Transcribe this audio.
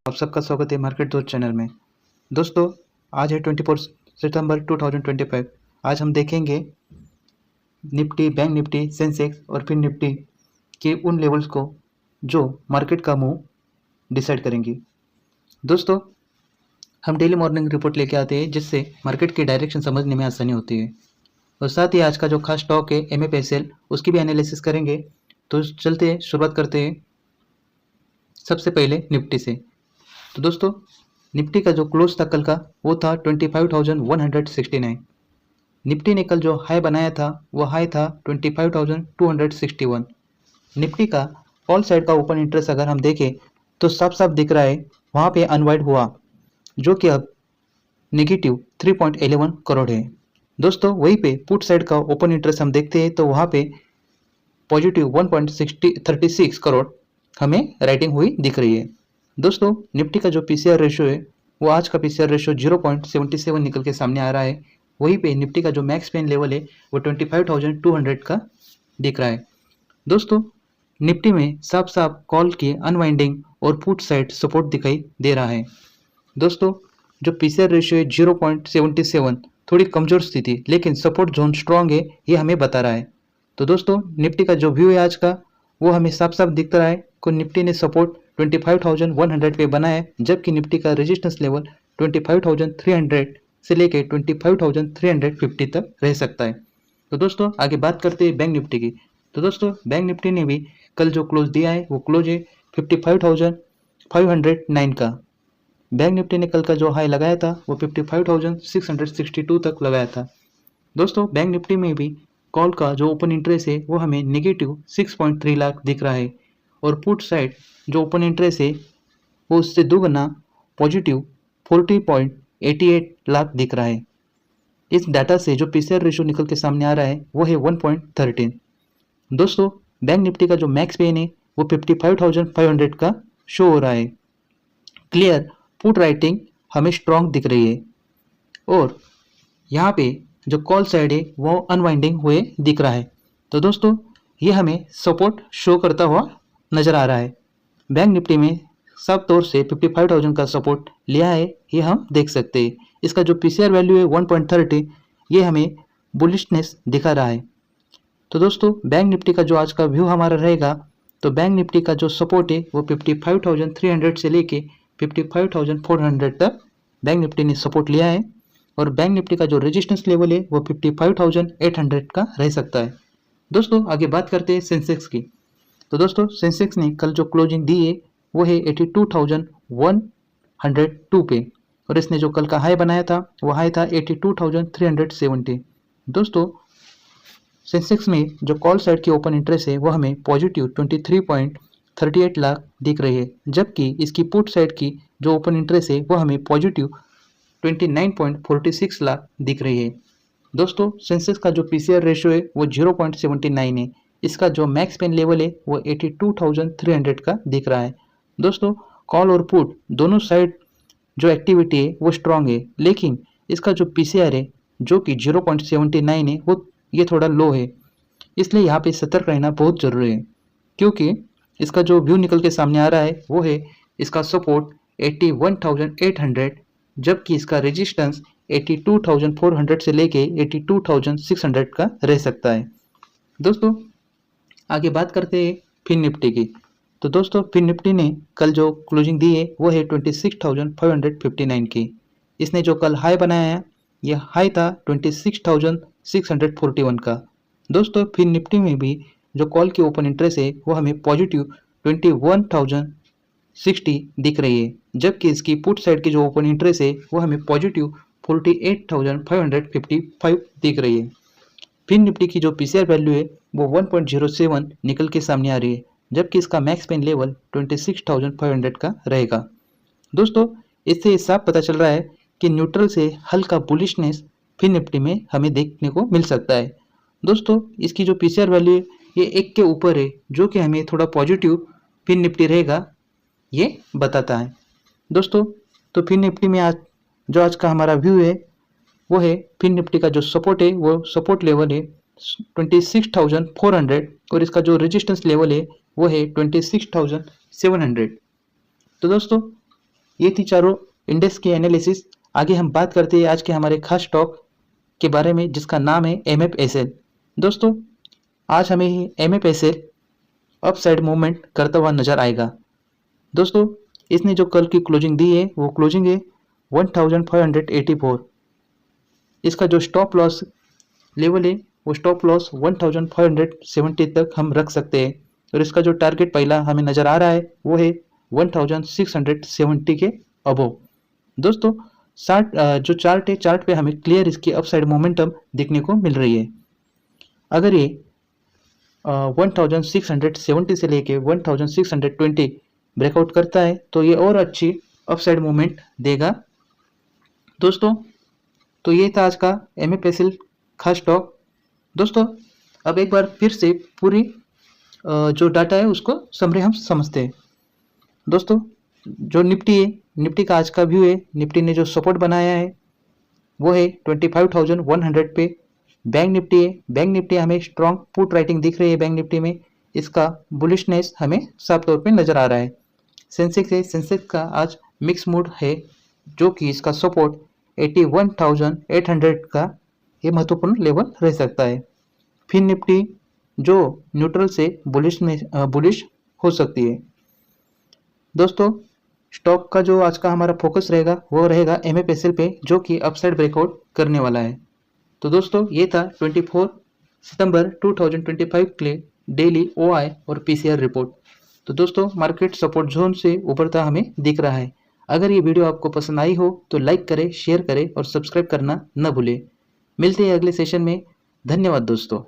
आप सबका स्वागत है मार्केट दोस्त चैनल में। दोस्तों, आज है 24 सितंबर 2025। आज हम देखेंगे निफ्टी, बैंक निफ्टी, सेंसेक्स और फिर निफ्टी के उन लेवल्स को जो मार्केट का मूव डिसाइड करेंगी। दोस्तों, हम डेली मॉर्निंग रिपोर्ट लेके आते हैं जिससे मार्केट की डायरेक्शन समझने में आसानी होती है। और साथ ही आज का जो खास स्टॉक है MFSL, उसकी भी एनालिसिस करेंगे। तो चलते हैं, शुरुआत करते हैं सबसे पहले निफ्टी से। तो दोस्तों, निफ्टी का जो क्लोज था कल का वो था 25,169। निफ्टी ने कल जो हाई बनाया था वो हाई था 25,261। निफ्टी का कॉल साइड का ओपन इंटरेस्ट अगर हम देखें तो साफ साफ दिख रहा है वहाँ पे अनवाइड हुआ, जो कि अब नेगेटिव 3.11 करोड़ है। दोस्तों, वहीं पे पुट साइड का ओपन इंटरेस्ट हम देखते हैं तो वहाँ पे पॉजिटिव 1.36 करोड़ हमें राइटिंग हुई दिख रही है। दोस्तों, निफ्टी का जो PCR रेशो है वो आज का PCR रेशो 0.77 निकल के सामने आ रहा है। वहीं पे निफ्टी का जो मैक्स पेन लेवल है वो 25,200 का दिख रहा है। दोस्तों, निफ्टी में साफ साफ कॉल की अनवाइंडिंग और पुट साइड सपोर्ट दिखाई दे रहा है। दोस्तों, जो PCR रेशो है 0.77 थोड़ी कमजोर स्थिति, लेकिन सपोर्ट जोन स्ट्रांग है, ये हमें बता रहा है। तो दोस्तों, निफ्टी का जो व्यू है आज का वो हमें साफ साफ दिख रहा है कि निफ्टी ने सपोर्ट 25,100 पे बनाया है, जबकि निफ्टी का रेजिस्टेंस लेवल 25,300 से लेके 25,350 तक रह सकता है। तो दोस्तों, आगे बात करते हैं बैंक निफ्टी की। तो दोस्तों, बैंक निफ्टी ने भी कल जो क्लोज दिया है वो क्लोज है 55,509 का। बैंक निफ्टी ने कल का जो हाई लगाया था वो 55,662 तक लगाया था। दोस्तों, बैंक निफ्टी में भी कॉल का जो ओपन इंटरेस्ट है वो हमें नेगेटिव 6.3 लाख दिख रहा है, और पुट साइड जो ओपन इंटरेस्ट है वो उससे दोगुना पॉजिटिव 40.88 लाख दिख रहा है। इस डाटा से जो PCR रेशो निकल के सामने आ रहा है वो है 1.13। दोस्तों, बैंक निफ्टी का जो मैक्स पेन है वो 55,500 का शो हो रहा है। क्लियर पुट राइटिंग हमें स्ट्रॉन्ग दिख रही है, और यहाँ पे जो कॉल साइड है वो अनवाइंडिंग हुए दिख रहा है। तो दोस्तों, ये हमें सपोर्ट शो करता हुआ नजर आ रहा है। बैंक निफ्टी में साफ तौर से 55,000 का सपोर्ट लिया है, ये हम देख सकते हैं। इसका जो PCR वैल्यू है 1.30, ये हमें बुलिशनेस दिखा रहा है। तो दोस्तों, बैंक निफ्टी का जो आज का व्यू हमारा रहेगा, तो बैंक निफ्टी का जो सपोर्ट है वो 55,300 से लेके 55,400 तक बैंक निफ्टी ने सपोर्ट लिया है, और बैंक निफ्टी का जो रेजिस्टेंस लेवल है वो 55,800 का रह सकता है। दोस्तों, आगे बात करते हैं सेंसेक्स की। तो दोस्तों, सेंसेक्स ने कल जो क्लोजिंग दी है वो है 82,102 पे, और इसने जो कल का हाई बनाया था वो हाई था 82,370। दोस्तों, सेंसेक्स में जो कॉल साइड की ओपन इंटरेस्ट है वो हमें पॉजिटिव 23.38 लाख दिख रही है, जबकि इसकी पुट साइड की जो ओपन इंटरेस्ट है वो हमें पॉजिटिव 29.46 लाख दिख रही है। दोस्तों, सेंसेक्स का जो PCR रेशो है वो 0.79 है। इसका जो मैक्स पेन लेवल है वो 82,300 का दिख रहा है। दोस्तों, कॉल और पुट दोनों साइड जो एक्टिविटी है वो स्ट्रांग है, लेकिन इसका जो PCR है जो कि 0.79 है वो ये थोड़ा लो है। इसलिए यहाँ पे सतर्क रहना बहुत ज़रूरी है, क्योंकि इसका जो व्यू निकल के सामने आ रहा है वो है इसका सपोर्ट 81,800, जबकि इसका रेजिस्टेंस 82,400 से लेके 82,600 का रह सकता है। दोस्तों, आगे बात करते हैं फिन निफ्टी की। तो दोस्तों, फिन निफ्टी ने कल जो क्लोजिंग दी है वो है 26,559 की। इसने जो कल हाई बनाया है ये हाई था 26,641 का। दोस्तों, फिन निफ्टी में भी जो कॉल की ओपन इंटरेस्ट है वो हमें पॉजिटिव 21,060 दिख रही है, जबकि इसकी पुट साइड की जो ओपन इंटरेस्ट है वो हमें पॉजिटिव 48,555 दिख रही है। फिन निफ्टी की जो PCR वैल्यू है वो 1.07 निकल के सामने आ रही है, जबकि इसका मैक्स पेन लेवल 26,500 का रहेगा। दोस्तों, इससे साफ पता चल रहा है कि न्यूट्रल से हल्का बुलिशनेस फिन निफ्टी में हमें देखने को मिल सकता है। दोस्तों, इसकी जो PCR वैल्यू है ये 1 के ऊपर है, जो कि हमें थोड़ा पॉजिटिव फिन निफ्टी रहेगा ये बताता है। दोस्तों, तो फिन निफ्टी में आज का हमारा व्यू है वो है फिन निफ्टी का जो सपोर्ट है वो सपोर्ट लेवल है 26,400, और इसका जो रेजिस्टेंस लेवल है वो है 26,700। तो दोस्तों, ये थी चारों इंडेक्स की एनालिसिस। आगे हम बात करते हैं आज के हमारे खास स्टॉक के बारे में, जिसका नाम है MFSL। दोस्तों आज हमें MFSL अपसाइड मूवमेंट करता हुआ नजर आएगा। दोस्तों इसने जो कल की क्लोजिंग दी है वो क्लोजिंग है 1584। इसका जो स्टॉप लॉस लेवल है वो स्टॉप लॉस 1570 तक हम रख सकते हैं, और इसका जो टारगेट पहला हमें नजर आ रहा है वो है 1670 के अबोव। दोस्तों जो चार्ट है, चार्ट पे हमें क्लियर इसकी अपसाइड मोमेंटम देखने को मिल रही है। अगर ये 1670 से लेके 1620 ब्रेकआउट करता है तो ये और अच्छी अपसाइड मूवमेंट देगा। दोस्तों तो ये था आज का MFSL खास स्टॉक। दोस्तों अब एक बार फिर से पूरी जो डाटा है उसको समरी हम समझते हैं। दोस्तों जो निफ्टी है, निफ्टी का आज का व्यू है, निफ्टी ने जो सपोर्ट बनाया है वो है 25,100 पे। बैंक निफ्टी है, बैंक निफ्टी हमें स्ट्रॉन्ग पुट राइटिंग दिख रही है बैंक निफ्टी में, इसका बुलिशनेस हमें साफ तौर पे नजर आ रहा है। सेंसेक्स है, सेंसेक्स का आज मिक्स मूड है, जो कि इसका सपोर्ट 81,800 का ये महत्वपूर्ण लेवल रह सकता है। फिर निफ्टी जो न्यूट्रल से बुलिश हो सकती है। दोस्तों स्टॉक का जो आज का हमारा फोकस रहेगा वो रहेगा MFSL पे, जो कि अपसाइड ब्रेकआउट करने वाला है। तो दोस्तों ये था 24 सितंबर 2025 के लिए डेली OI और PCR रिपोर्ट। तो दोस्तों मार्केट सपोर्ट जोन से उभरता हमें दिख रहा है। अगर ये वीडियो आपको पसंद आई हो तो लाइक करें, शेयर करें और सब्सक्राइब करना न भूलें। मिलते हैं अगले सेशन में। धन्यवाद दोस्तों।